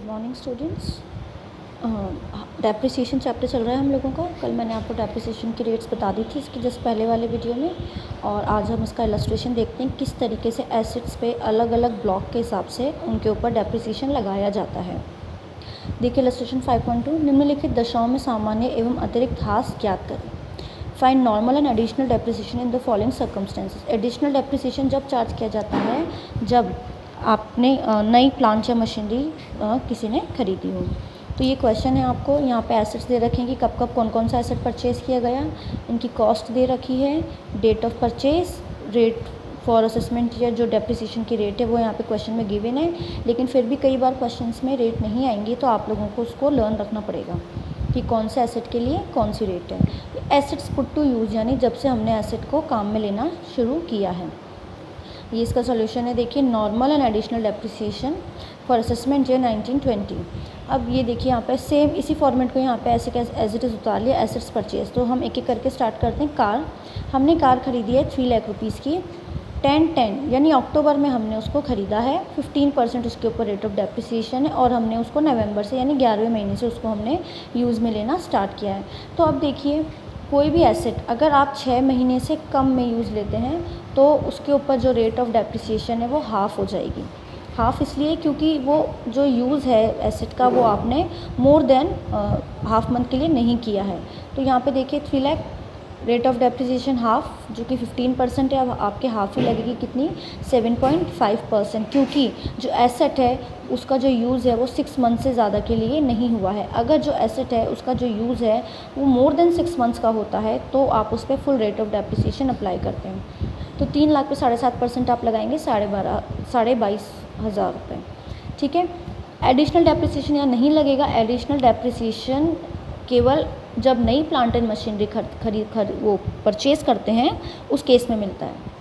Morning students. Depreciation chapter चल रहा है हम लोगों का। कल मैंने आपको डेप्रिसिएशन की रेट्स बता दी थी इसकी जस्ट पहले वाले वीडियो में, और आज हम इसका इलस्ट्रेशन देखते हैं किस तरीके से एसेट्स पे अलग अलग ब्लॉक के हिसाब से उनके ऊपर डेप्रिसिएशन लगाया जाता है। देखिए इलस्ट्रेशन 5.2, निम्नलिखित दशाओं में सामान्य एवं अतिरिक्त ह्रास ज्ञात करें। Find normal and additional depreciation in the following circumstances. Additional depreciation जब चार्ज किया जाता है जब आपने नई प्लांट या मशीनरी किसी ने खरीदी हो। तो ये क्वेश्चन है आपको, यहाँ पे एसेट्स दे रखे हैं कि कब कब कौन कौन सा एसेट परचेज़ किया गया, इनकी कॉस्ट दे रखी है, date of purchase, rate for assessment या जो डेप्रिसिएशन की रेट है वो यहाँ पे क्वेश्चन में गिवन है। लेकिन फिर भी कई बार क्वेश्चंस में रेट नहीं आएंगी तो आप लोगों को उसको लर्न रखना पड़ेगा कि कौन से एसेट के लिए कौन सी रेट है। एसेट्स पुट टू यूज़ यानी जब से हमने एसेट को काम में लेना शुरू किया है। ये इसका सोल्यूशन है। देखिए normal and additional depreciation for assessment year 1920। अब ये देखिए यहाँ पे सेम इसी फॉर्मेट को यहाँ पे ऐसे एज इट इज़ उतार लिया। एसेट्स परचेज तो हम एक एक करके स्टार्ट करते हैं। कार, हमने कार खरीदी है 3 लाख रुपीज़ की। 10 यानी अक्टूबर में हमने उसको ख़रीदा है। 15% उसके ऊपर रेट ऑफ डेप्रिसिएशन है और हमने उसको नवंबर से यानी 11वें महीने से उसको हमने यूज़ में लेना स्टार्ट किया है। तो अब देखिए कोई भी एसेट अगर आप 6 महीने से कम में यूज़ लेते हैं तो उसके ऊपर जो रेट ऑफ डेप्रिसिएशन है वो हाफ़ हो जाएगी। हाफ़ इसलिए क्योंकि वो जो यूज़ है एसेट का वो आपने मोर देन हाफ मंथ के लिए नहीं किया है। तो यहाँ पे देखिए 3 lakh, rate of depreciation half जो कि 15% है। अब आपके हाफ़ ही लगेगी कितनी, 7.5%, क्योंकि जो एसेट है उसका जो यूज़ है वो 6 मंथ से ज़्यादा के लिए नहीं हुआ है। अगर जो एसेट है उसका जो यूज़ है वो मोर देन 6 मंथ्स का होता है तो आप उस पर full rate of depreciation apply करते हैं। तो 3 लाख पे 7.5% आप लगाएंगे, 22,500 रुपये। ठीक है। एडिशनल डेप्रिसिएशन यहाँ नहीं लगेगा। एडिशनल डेप्रिसिएशन केवल जब नई प्लांट एंड मशीनरी वो परचेज़ करते हैं उस केस में मिलता है।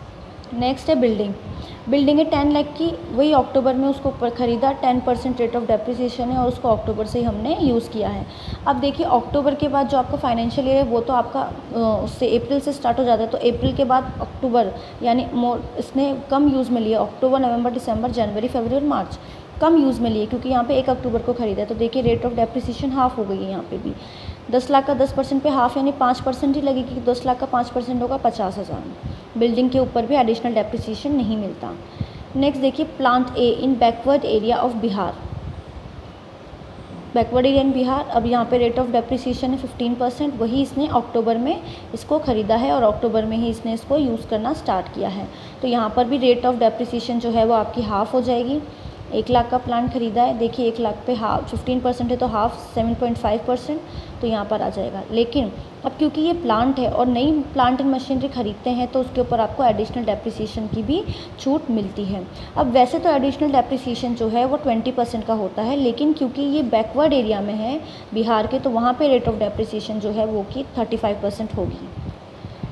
नेक्स्ट है बिल्डिंग है 10 लाख की, वही अक्टूबर में उसको ऊपर ख़रीदा। 10% रेट ऑफ डेप्रिसिएशन है और उसको अक्टूबर से ही हमने यूज़ किया है। अब देखिए अक्टूबर के बाद जो आपका फाइनेंशियल ईयर है वो तो आपका उससे अप्रैल से स्टार्ट हो जाता है। तो अप्रैल के बाद अक्टूबर यानी इसने कम यूज़ में लिया। अक्टूबर, नवंबर, दिसंबर, जनवरी, फरवरी और मार्च कम यूज़ में लिए क्योंकि यहाँ पे 1 अक्टूबर को ख़रीदा है। तो देखिए रेट ऑफ डेप्रिसिएशन हाफ़ हो गई है यहाँ पे भी। 10 लाख का 10% पे हाफ़ यानी 5% ही लगेगी। 10 लाख का 5% होगा 50,000। बिल्डिंग के ऊपर भी एडिशनल डेप्रिसिएशन नहीं मिलता। नेक्स्ट देखिए plant A in backward area of Bihar. Backward area in Bihar, अब यहाँ पे रेट ऑफ डेप्रिसिएशन है 15%। वही इसने अक्टूबर में इसको ख़रीदा है और अक्टूबर में ही इसने इसको यूज़ करना स्टार्ट किया है। तो यहाँ पर भी रेट ऑफ डेप्रिसिएशन जो है वो आपकी हाफ़ हो जाएगी। 1 लाख का प्लांट खरीदा है, देखिए 1 लाख पे हाफ 15% है तो हाफ 7.5%, तो यहाँ पर आ जाएगा। लेकिन अब क्योंकि ये प्लांट है और नई प्लांट एंड मशीनरी खरीदते हैं तो उसके ऊपर आपको एडिशनल डेप्रिसिएशन की भी छूट मिलती है। अब वैसे तो एडिशनल डेप्रिसिएशन जो है वो 20% का होता है, लेकिन क्योंकि ये बैकवर्ड एरिया में है बिहार के तो वहाँ पे रेट ऑफ डेप्रिसिएशन जो है वो कि 35% होगी।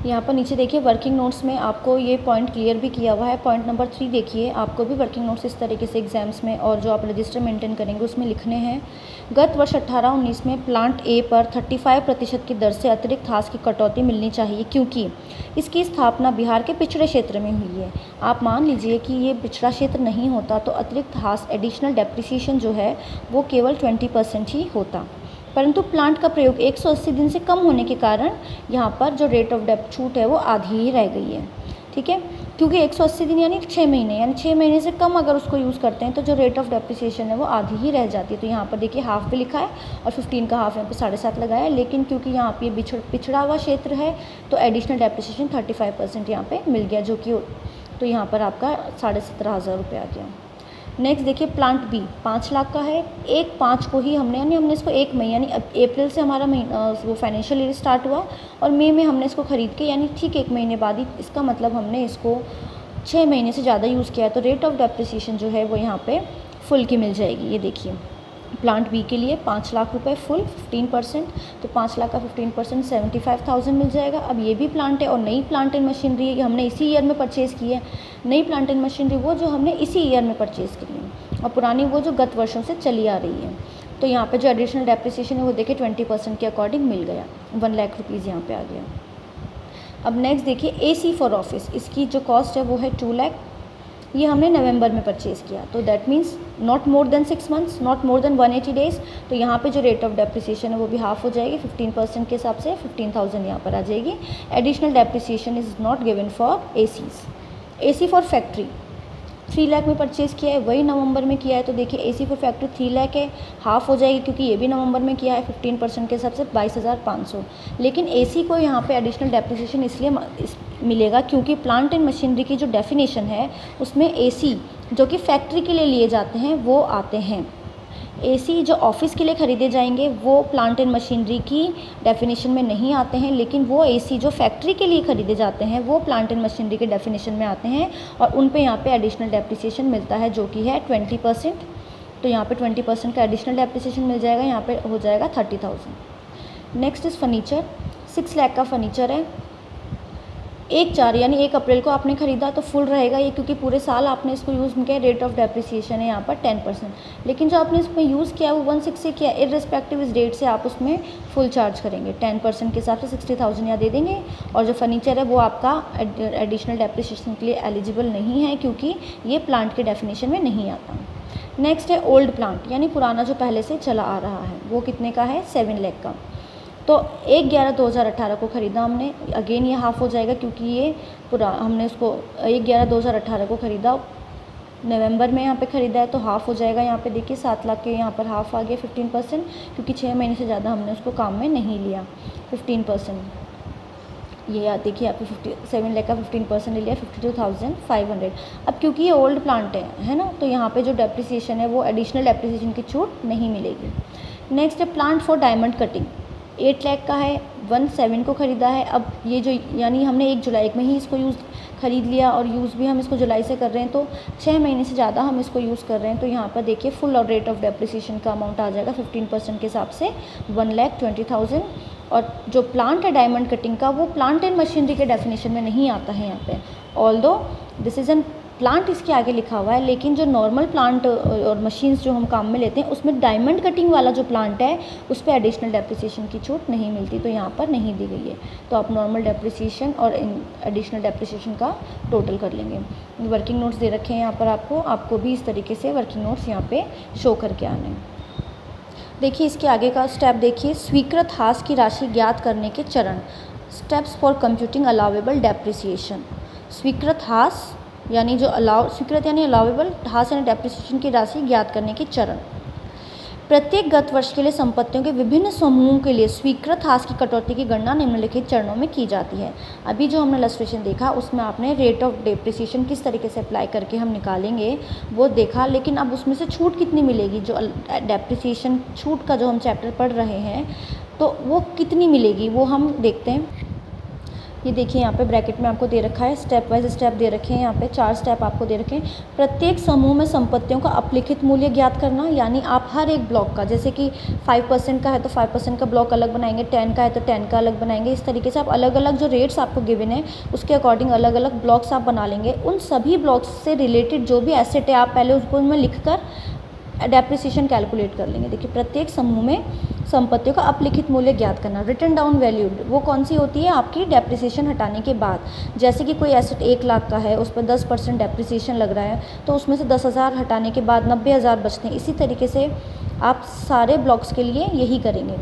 यहाँ पर नीचे देखिए वर्किंग नोट्स में आपको ये पॉइंट क्लियर भी किया हुआ है। पॉइंट नंबर 3 देखिए, आपको भी वर्किंग नोट्स इस तरीके से एग्जाम्स में और जो आप रजिस्टर मेंटेन करेंगे उसमें लिखने हैं। गत वर्ष 18-19 में प्लांट ए पर 35% की दर से अतिरिक्त ह्रास की कटौती मिलनी चाहिए क्योंकि इसकी स्थापना बिहार के पिछड़े क्षेत्र में हुई है। आप मान लीजिए कि ये पिछड़ा क्षेत्र नहीं होता तो अतिरिक्त ह्रास एडिशनल डेप्रिसिएशन जो है वो केवल 20% ही होता, परंतु प्लांट का प्रयोग 180 दिन से कम होने के कारण यहाँ पर जो रेट ऑफ डेप छूट है वो आधी ही रह गई है। ठीक है, क्योंकि 180 दिन यानी 6 महीने, यानी 6 महीने से कम अगर उसको यूज़ करते हैं तो जो रेट ऑफ डेप्रिसिएशन है वो आधी ही रह जाती है। तो यहाँ पर देखिए हाफ भी लिखा है और 15 का हाफ यहाँ पे 7.5 लगाया है, लेकिन क्योंकि यहाँ पे पिछड़ा हुआ क्षेत्र है तो एडिशनल डेप्रिसिएशन 35% यहाँ पर मिल गया, जो कि तो यहाँ पर आपका 17,500 रुपये आ गया। नेक्स्ट देखिए प्लांट बी 5 लाख का है। 1/5 को ही हमने इसको 1 मई यानी अप्रैल से हमारा महीना वो फाइनेंशियल ईयर स्टार्ट हुआ और मई में हमने इसको ख़रीद के यानी ठीक 1 महीने बाद ही, इसका मतलब हमने इसको 6 महीने से ज़्यादा यूज़ किया है। तो रेट ऑफ डेप्रिसिएशन जो है वो यहाँ पे फुल की मिल जाएगी। ये देखिए प्लांट बी के लिए 5 लाख रुपए फुल 15%, तो 5 लाख का 15% 75,000 मिल जाएगा। अब ये भी प्लांट है और नई प्लांट एंड मशीनरी है, हमने इसी ईयर में परचेज़ की है। नई प्लांट एंड मशीनरी वो जो हमने इसी ईयर में परचेज़ करी है और पुरानी वो जो गत वर्षों से चली आ रही है। तो यहाँ पे जो एडिशनल डेप्रिसिएशन है वो देखिए 20% के अकॉर्डिंग मिल गया, 1 लाख रुपीज़ यहाँ पे आ गया। अब नेक्स्ट देखिए AC फॉर ऑफिस, इसकी जो कॉस्ट है वो है 2 लाख। ये हमने नवंबर में परचेज़ किया, तो that means not more than 6 months, not more than 180 days. तो यहाँ पे जो रेट ऑफ डेप्रिसिएशन है वो भी हाफ हो जाएगी, 15% के हिसाब से 15,000 यहाँ पर आ जाएगी। Additional depreciation is not given for ACs. AC for factory 3 lakh में परचेज़ किया है, वही नवंबर में किया है, तो देखिए एसी फॉर फैक्ट्री 3 लाख है, हाफ हो जाएगी क्योंकि ये भी नवंबर में किया है, 15% के हिसाब से 22,500। लेकिन एसी को यहाँ पे एडिशनल डेप्रिसिएशन इसलिए मिलेगा क्योंकि प्लांट एंड मशीनरी की जो डेफिनेशन है उसमें एसी जो कि फैक्ट्री के लिए लिए जाते हैं वो आते हैं। एसी जो ऑफिस के लिए ख़रीदे जाएंगे वो प्लांट एंड मशीनरी की डेफिनेशन में नहीं आते हैं, लेकिन वो एसी जो फैक्ट्री के लिए ख़रीदे जाते हैं वो प्लांट एंड मशीनरी के डेफिनेशन में आते हैं और उन पे यहाँ पे एडिशनल डेप्रिसिएशन मिलता है जो कि है 20%। तो यहाँ पे 20% का एडिशनल डेप्रिसिएशन मिल जाएगा, यहाँ पे हो जाएगा 30,000। Next is furniture. 6 लाख का फर्नीचर है, 1/4 यानी 1 अप्रैल को आपने ख़रीदा तो फुल रहेगा ये, क्योंकि पूरे साल आपने इसको यूज़ किया। रेट ऑफ डेप्रिसिएशन है यहाँ पर 10%, लेकिन जो आपने इसमें यूज़ किया वो 1/6 से किया, इर्रेस्पेक्टिव इस डेट से आप उसमें फुल चार्ज करेंगे। 10% के हिसाब से 60,000 यहाँ दे देंगे। और जो फर्नीचर है वो आपका एडिशनल डेप्रिसिएशन के लिए एलिजिबल नहीं है क्योंकि ये प्लांट के डेफिनेशन में नहीं आता। नेक्स्ट है ओल्ड प्लांट, यानी पुराना जो पहले से चला आ रहा है, वो कितने का है? 7 लाख का। तो 1/11/2018 को ख़रीदा हमने, अगेन ये हाफ़ हो जाएगा क्योंकि ये पूरा हमने उसको 1/11/2018 को ख़रीदा, नवंबर में यहाँ पे ख़रीदा है, तो हाफ़ हो जाएगा। यहाँ पे देखिए 7 लाख के यहाँ पर हाफ़ आ गया 15%, क्योंकि 6 महीने से ज़्यादा हमने उसको काम में नहीं लिया। 15% ये देखिए यहाँ पे 7 लाख का 15% ले लिया, 52,500। अब क्योंकि ये ओल्ड प्लांट है ना, तो यहाँ पे जो डेप्रिसिएशन है वो एडिशनल डेप्रिसिएशन की छूट नहीं मिलेगी। नेक्स्ट है plant for diamond cutting, 8 lakh का है, 1/7 को ख़रीदा है। अब ये जो यानी हमने 1 जुलाई में ही इसको ख़रीद लिया और यूज़ भी हम इसको जुलाई से कर रहे हैं, तो 6 महीने से ज़्यादा हम इसको यूज़ कर रहे हैं। तो यहाँ पर देखिए फुल और रेट ऑफ डेप्रिसिएशन का अमाउंट आ जाएगा 15% के हिसाब से 1,20,000। और जो प्लांट है डायमंड कटिंग का वो प्लांट एंड मशीनरी के डेफिनेशन में नहीं आता है यहाँ पे, although this is an plant इसके आगे लिखा हुआ है, लेकिन जो नॉर्मल प्लांट और मशीन्स जो हम काम में लेते हैं उसमें डायमंड कटिंग वाला जो प्लांट है उस पर एडिशनल डेप्रिसिएशन की छूट नहीं मिलती, तो यहाँ पर नहीं दी गई है। तो आप नॉर्मल डेप्रिसिएशन और एडिशनल डेप्रिसिएशन का टोटल कर लेंगे। वर्किंग नोट्स दे रखे हैं यहाँ पर आपको भी इस तरीके से वर्किंग नोट्स यहाँ पे शो करके आने हैं। देखिए इसके आगे का स्टेप देखिए, स्वीकृत हास की राशि ज्ञात करने के चरण, steps for computing allowable depreciation. स्वीकृत हास यानी जो स्वीकृत यानी अलाउेबल, हास यानी डेप्रिसिएशन की राशि ज्ञात करने के चरण। प्रत्येक गत वर्ष के लिए संपत्तियों के विभिन्न समूहों के लिए स्वीकृत हास की कटौती की गणना निम्नलिखित चरणों में की जाती है। अभी जो हमने इलस्ट्रेशन देखा उसमें आपने रेट ऑफ डेप्रिसिएशन किस तरीके से अप्लाई करके हम निकालेंगे वो देखा, लेकिन अब उसमें से छूट कितनी मिलेगी, जो डेप्रिसिएशन छूट का जो हम चैप्टर पढ़ रहे हैं तो वो कितनी मिलेगी वो हम देखते हैं। ये देखिए यहाँ पे ब्रैकेट में आपको दे रखा है, स्टेप वाइज स्टेप दे रखे हैं, यहाँ पे 4 स्टेप आपको दे रखे हैं। प्रत्येक समूह में संपत्तियों का अपलिखित मूल्य ज्ञात करना, यानी आप हर एक ब्लॉक का, जैसे कि 5% का है तो 5% का ब्लॉक अलग बनाएंगे, 10 का है तो 10 का अलग बनाएंगे। इस तरीके से आप अलग अलग जो रेट्स आपको गिवन है उसके अकॉर्डिंग अलग अलग ब्लॉक्स आप बना लेंगे। उन सभी ब्लॉक्स से रिलेटेड जो भी एसेट है आप पहले उसको उनमें लिख कर डेप्रिसिएशन कैलकुलेट कर लेंगे। देखिए प्रत्येक समूह में संपत्तियों का अपलिखित मूल्य ज्ञात करना। रिटन डाउन वैल्यू वो कौन सी होती है? आपकी डेप्रिसिएशन हटाने के बाद। जैसे कि कोई एसेट 1 लाख का है, उस पर 10% डेप्रिसिएशन लग रहा है, तो उसमें से 10,000 हटाने के बाद 90,000 बचते हैं। इसी तरीके से आप सारे ब्लॉक्स के लिए यही करेंगे।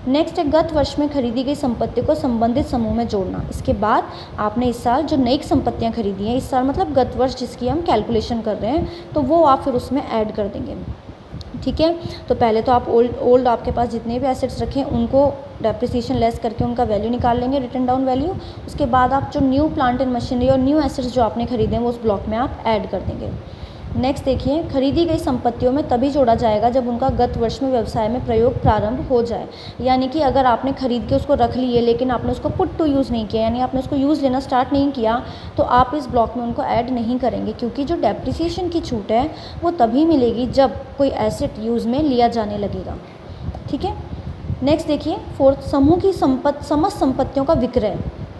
नेक्स्ट है गत वर्ष में खरीदी गई संपत्ति को संबंधित समूह में जोड़ना। इसके बाद आपने इस साल जो नई संपत्तियां खरीदी हैं, इस साल मतलब गत वर्ष जिसकी हम कैलकुलेशन कर रहे हैं, तो वो आप फिर उसमें ऐड कर देंगे। ठीक है, तो पहले तो आप ओल्ड आपके पास जितने भी एसेट्स रखे हैं उनको डेप्रिसिएशन लेस करके उनका वैल्यू निकाल लेंगे, रिटन डाउन वैल्यू। उसके बाद आप जो न्यू प्लांट एंड मशीनरी और न्यू एसेट्स जो आपने खरीदे हैं वो उस ब्लॉक में आप ऐड कर देंगे। नेक्स्ट देखिए, खरीदी गई संपत्तियों में तभी जोड़ा जाएगा जब उनका गत वर्ष में व्यवसाय में प्रयोग प्रारंभ हो जाए। यानी कि अगर आपने खरीद के उसको रख लिए लेकिन आपने उसको पुट टू यूज़ नहीं किया, यानी आपने उसको यूज़ लेना स्टार्ट नहीं किया, तो आप इस ब्लॉक में उनको ऐड नहीं करेंगे, क्योंकि जो डेप्रिसिएशन की छूट है वो तभी मिलेगी जब कोई एसेट यूज़ में लिया जाने लगेगा। ठीक है, नेक्स्ट देखिए, फोर्थ, समूह की समस्त संपत्तियों का विक्रय,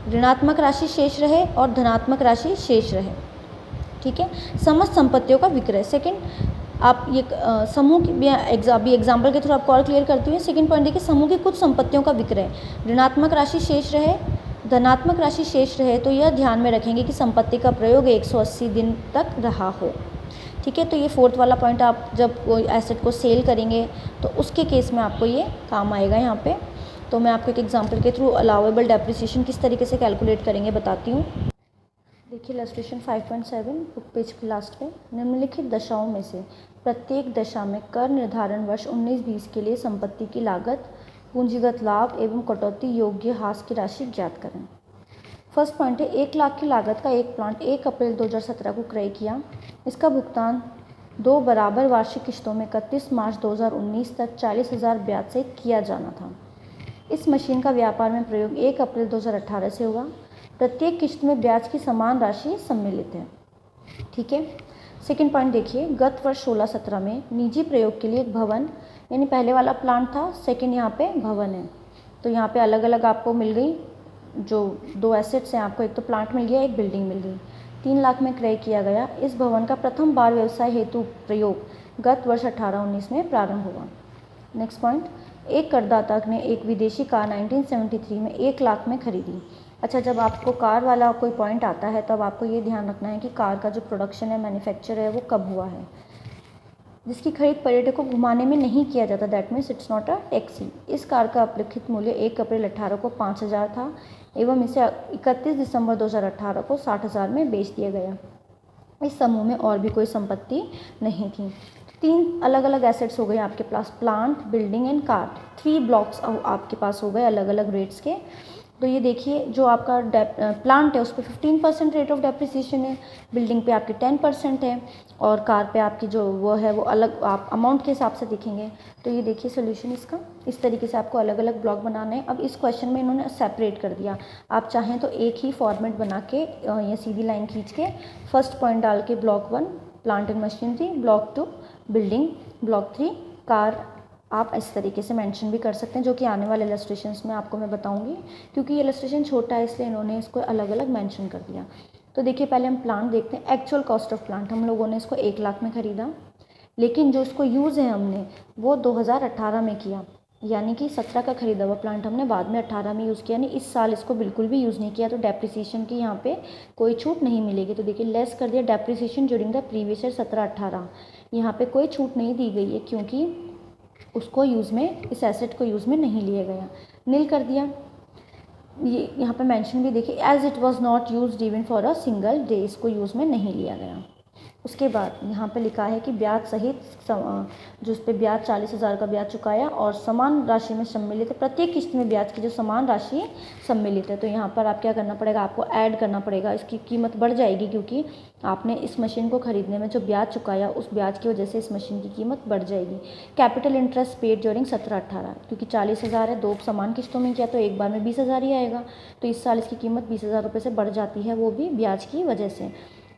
ऋणात्मक राशि शेष रहे और धनात्मक राशि शेष रहे। ठीक है, समस्त संपत्तियों का विक्रय। सेकंड, आप ये समूह की अभी एग्जाम्पल के थ्रू आपको और क्लियर करती हूँ। सेकंड पॉइंट देखिए, समूह की कुछ संपत्तियों का विक्रय, ऋणात्मक राशि शेष रहे धनात्मक राशि शेष रहे तो यह ध्यान में रखेंगे कि संपत्ति का प्रयोग 180 दिन तक रहा हो। ठीक है, तो ये फोर्थ वाला पॉइंट, आप जब कोई एसेट को सेल करेंगे तो उसके केस में आपको ये काम आएगा यहाँ पे। तो मैं आपको एक एग्जांपल के थ्रू अलाउेबल डेप्रिसिएशन किस तरीके से कैलकुलेट करेंगे बताती हूँ। देखिए इलस्ट्रेशन 5.7 बुक पेज के लास्ट पे, निम्नलिखित दशाओं में से प्रत्येक दशा में कर निर्धारण वर्ष 19-20 के लिए संपत्ति की लागत, पूंजीगत लाभ एवं कटौती योग्य हास की राशि ज्ञात करें। फर्स्ट पॉइंट है, 1 लाख की लागत का एक प्लांट 1 अप्रैल 2017 को क्रय किया। इसका भुगतान 2 बराबर वार्षिक किश्तों में 31 मार्च 2019 तक 40,000 ब्याज से किया जाना था। इस मशीन का व्यापार में प्रयोग 1 अप्रैल 2018 से हुआ। प्रत्येक किश्त में ब्याज की समान राशि सम्मिलित है। ठीक है, सेकेंड पॉइंट देखिए, गत वर्ष 16-17 में निजी प्रयोग के लिए एक भवन, यानी पहले वाला प्लांट था, सेकेंड यहाँ पे भवन है। तो यहाँ पे अलग अलग आपको मिल गई जो 2 एसेट्स हैं आपको, एक तो प्लांट मिल गया, एक बिल्डिंग मिल गई। 3 लाख में क्रय किया गया। इस भवन का प्रथम बार व्यवसाय हेतु प्रयोग गत वर्ष 18-19 में प्रारंभ हुआ। नेक्स्ट पॉइंट, एक करदाता ने एक विदेशी कार 1973 में 1 लाख में खरीदी। अच्छा, जब आपको कार वाला कोई पॉइंट आता है तब आपको ये ध्यान रखना है कि कार का जो प्रोडक्शन है, मैन्युफैक्चर है, वो कब हुआ है। जिसकी खरीद पर्यटक को घुमाने में नहीं किया जाता, that means it's not a taxi. इस कार का अपेक्षित मूल्य 1 अप्रैल 18 को 5,000 था एवं इसे 31 दिसंबर 2018 को 60,000 में बेच दिया गया। इस समूह में और भी कोई संपत्ति नहीं थी। 3 अलग अलग एसेट्स हो गए आपके पास, plant, building and car. 3 blocks आपके पास हो गए अलग अलग रेट्स के। तो ये देखिए, जो आपका प्लांट है उस पर 15% रेट ऑफ डेप्रिसिएशन है, बिल्डिंग पे आपकी 10% है और कार पे आपकी जो वो है वो अलग आप अमाउंट के हिसाब से देखेंगे। तो ये देखिए सोल्यूशन इसका, इस तरीके से आपको अलग अलग ब्लॉक बनाना है। अब इस क्वेश्चन में इन्होंने सेपरेट कर दिया, आप चाहें तो एक ही फॉर्मेट बना के ये सीधी लाइन खींच के फर्स्ट पॉइंट डाल के block 1 plant and machinery, block 2 building, block 3 car, आप इस तरीके से मेंशन भी कर सकते हैं, जो कि आने वाले इलस्ट्रेशंस में आपको मैं बताऊंगी। क्योंकि ये इलस्ट्रेशन छोटा है इसलिए इन्होंने इसको अलग अलग मेंशन कर दिया। तो देखिए पहले हम प्लांट देखते हैं। एक्चुअल कॉस्ट ऑफ प्लांट, हम लोगों ने इसको 1 लाख में ख़रीदा, लेकिन जो इसको यूज़ है हमने वो 2018 में किया, यानी कि 17 का ख़रीदा हुआ प्लांट हमने बाद में 18 में यूज़ किया, यानी इस साल इसको बिल्कुल भी यूज़ नहीं किया। तो डेप्रिसिएशन की यहाँ पे कोई छूट नहीं मिलेगी। तो देखिए लेस कर दिया, depreciation during the previous year 17-18, यहाँ पे कोई छूट नहीं दी गई है क्योंकि उसको यूज़ में, इस एसेट को यूज़ में नहीं लिया गया। नील कर दिया। ये यहाँ पे मेंशन भी देखिए, as it was not used even for a single day, इसको यूज़ में नहीं लिया गया। उसके बाद यहाँ पे लिखा है कि ब्याज सहित जो उस पर ब्याज 40,000 का ब्याज चुकाया और समान राशि में सम्मिलित है। प्रत्येक किस्त में ब्याज की जो समान राशि सम्मिलित है। तो यहाँ पर आप क्या करना पड़ेगा, आपको ऐड करना पड़ेगा, इसकी कीमत बढ़ जाएगी क्योंकि आपने इस मशीन को खरीदने में जो ब्याज चुकाया उस ब्याज की वजह से इस मशीन की कीमत बढ़ जाएगी। कैपिटल इंटरेस्ट पेड ड्यूरिंग 17-18, क्योंकि 40,000 है, 2 समान किस्तों में किया तो एक बार में 20,000 ही आएगा। तो इस साल इसकी कीमत 20,000 रुपये से बढ़ जाती है, वो भी ब्याज की वजह से।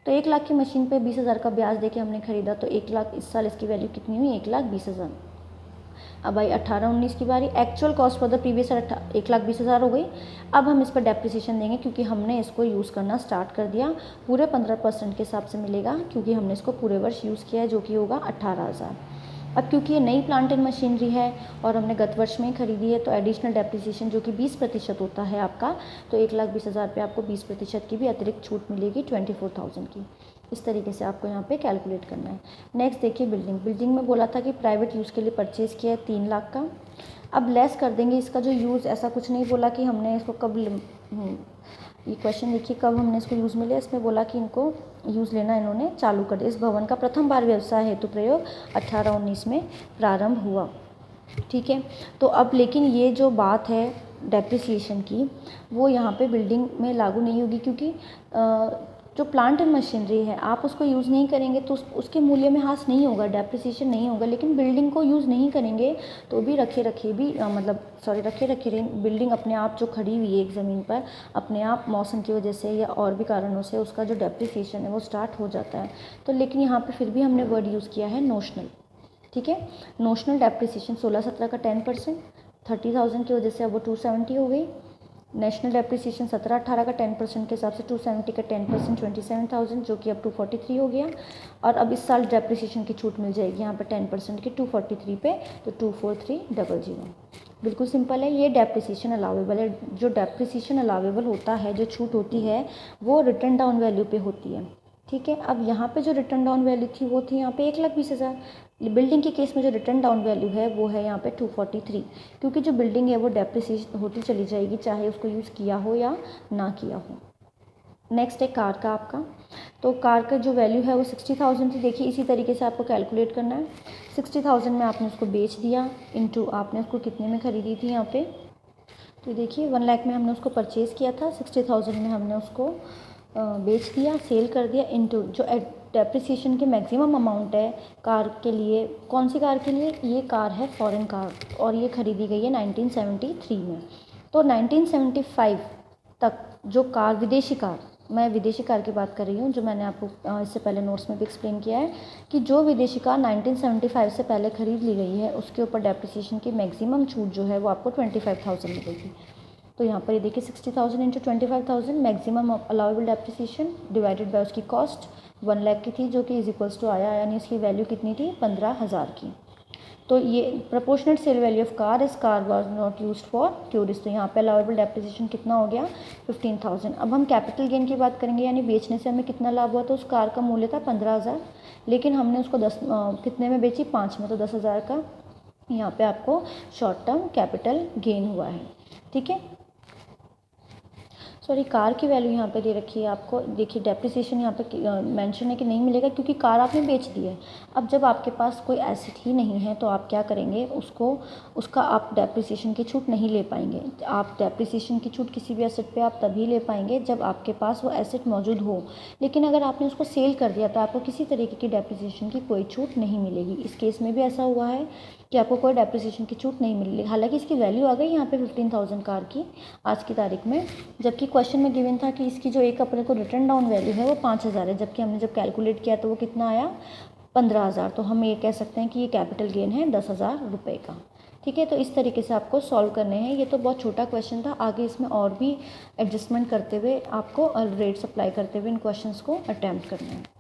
तो 1 लाख की मशीन पे 20,000 का ब्याज देके हमने खरीदा, तो 1 लाख इस साल इसकी वैल्यू कितनी हुई, 1,20,000। अब आई 18-19 की बारी। Actual cost for the previous 1,20,000 हो गई। अब हम इस पर डेप्रिसिएशन देंगे क्योंकि हमने इसको यूज़ करना स्टार्ट कर दिया। पूरे 15% के हिसाब से मिलेगा क्योंकि हमने इसको पूरे वर्ष यूज़ किया है, जो कि होगा 18,000। अब क्योंकि ये नई प्लांट एंड मशीनरी है और हमने गत वर्ष में ही खरीदी है, तो एडिशनल डेप्रिसिएशन जो कि 20% होता है आपका, तो 1,20,000 पे आपको 20% की भी अतिरिक्त छूट मिलेगी, 24,000 की। इस तरीके से आपको यहाँ पे कैलकुलेट करना है। नेक्स्ट देखिए बिल्डिंग। बिल्डिंग में बोला था कि प्राइवेट यूज़ के लिए परचेज़ किया है 3 लाख का। अब लेस कर देंगे इसका जो यूज़, ऐसा कुछ नहीं बोला कि हमने इसको कब ये क्वेश्चन देखिए कब हमने इसको यूज़ में लिया, इसमें बोला कि इनको यूज़ लेना इन्होंने चालू कर दिया। इस भवन का प्रथम बार व्यवसाय हेतु प्रयोग 18-19 में प्रारंभ हुआ। ठीक है, तो अब लेकिन ये जो बात है डेप्रिसिएशन की वो यहाँ पे बिल्डिंग में लागू नहीं होगी क्योंकि जो प्लांट एंड मशीनरी है आप उसको यूज़ नहीं करेंगे तो उसके मूल्य में ह्रास नहीं होगा, डेप्रिसिएशन नहीं होगा। लेकिन बिल्डिंग को यूज़ नहीं करेंगे तो भी रखे रखे बिल्डिंग अपने आप जो खड़ी हुई है एक ज़मीन पर, अपने आप मौसम की वजह से या और भी कारणों से उसका जो डेप्रिसिएशन है वो स्टार्ट हो जाता है। तो लेकिन यहाँ पर फिर भी हमने वर्ड यूज़ किया है नोशनल। ठीक है, नोशनल डेप्रिसिएशन 16-17 का 10%, 30,000 की वजह से अब वो 270 हो गई। नेशनल डेप्रिसिएशन 17-18 का 10% के हिसाब से 270 का 10% 27,000 जो कि अब 243 हो गया। और अब इस साल डेप्रिसिएशन की छूट मिल जाएगी यहाँ पे 10% की 243 पे, तो 243,000। बिल्कुल सिंपल है। ये डेप्रिसिएशन अलाउेबल है। जो डेप्रिसिएशन अलाउेबल होता है, जो छूट होती है, वो रिटर्न डाउन वैल्यू पे होती है। ठीक है। अब यहाँ पे जो रिटर्न डाउन वैल्यू थी वो थी यहाँ पे 1,20,000। बिल्डिंग के केस में जो रिटर्न डाउन वैल्यू है वो है यहाँ पे 243, क्योंकि जो बिल्डिंग है वो डेप्रिसिएट होती चली जाएगी चाहे उसको यूज़ किया हो या ना किया हो। नेक्स्ट है कार का आपका। तो कार का जो वैल्यू है वो 60,000 थी। देखिए इसी तरीके से आपको कैलकुलेट करना है। 60,000 में आपने उसको बेच दिया, इंटू आपने उसको कितने में ख़रीदी थी यहाँ पे, तो देखिए 1 लाख में हमने उसको परचेज़ किया था, 60,000 में हमने उसको बेच दिया, सेल कर दिया, इनटू जो डेप्रिसिएशन के मैक्सिमम अमाउंट है कार के लिए। कौन सी कार के लिए? ये कार है फॉरेन कार और ये ख़रीदी गई है 1973 में। तो 1975 तक जो कार, विदेशी कार, मैं विदेशी कार की बात कर रही हूँ, जो मैंने आपको इससे पहले नोट्स में भी एक्सप्लेन किया है कि जो विदेशी कार 1975 से पहले ख़रीद ली गई है उसके ऊपर डेप्रिसिएशन की मैक्सिमम छूट जो है वो आपको 25,000 मिलेगी। तो यहाँ पर ये देखिए 60,000 into 25,000 maximum allowable depreciation divided by उसकी कॉस्ट 1 लाख की थी, जो कि इज इक्वल्स टू आया, यानी इसकी वैल्यू कितनी थी? 15,000 की। तो ये proportionate sale value of car इस car was not used for tourist. तो यहाँ पे अलाउेबल डेप्रिसिएशन कितना हो गया? 15,000। अब हम कैपिटल गेन की बात करेंगे, यानी बेचने से हमें कितना लाभ हुआ? तो उस कार का मूल्य था 15,000, लेकिन हमने उसको कितने में बेची? 5 में, तो 10,000 का यहाँ पे आपको शॉर्ट टर्म कैपिटल गेन हुआ है। ठीक है। सॉरी, कार की वैल्यू यहाँ पे दे रखी है आपको। देखिए डेप्रिसिएशन यहाँ पे मेंशन है कि नहीं मिलेगा क्योंकि कार आपने बेच दी है। अब जब आपके पास कोई एसेट ही नहीं है तो आप क्या करेंगे? उसका आप डेप्रिसिएशन की छूट नहीं ले पाएंगे। आप डेप्रिसिएशन की छूट किसी भी एसेट पे आप तभी ले पाएंगे जब आपके पास वो एसेट मौजूद हो। लेकिन अगर आपने उसको सेल कर दिया तो आपको किसी तरीके की डेप्रिसिएशन की कोई छूट नहीं मिलेगी। इस केस में भी ऐसा हुआ है कि आपको कोई डेप्रिसिएशन की छूट नहीं मिली। हालांकि इसकी वैल्यू आ गई यहाँ पे 15,000 कार की आज की तारीख में, जबकि क्वेश्चन में गिवन था कि इसकी जो 1 अप्रैल को रिटर्न डाउन वैल्यू है वो 5,000 है, जबकि हमने जब कैलकुलेट किया तो वो कितना आया? 15,000। तो हम ये कह सकते हैं कि ये कैपिटल गेन है 10,000 रुपये का। ठीक है। तो इस तरीके से आपको सॉल्व करने हैं। ये तो बहुत छोटा क्वेश्चन था, आगे इसमें और भी एडजस्टमेंट करते हुए आपको रेट्स अप्लाई करते हुए इन क्वेश्चंस को अटैम्प्ट करना है।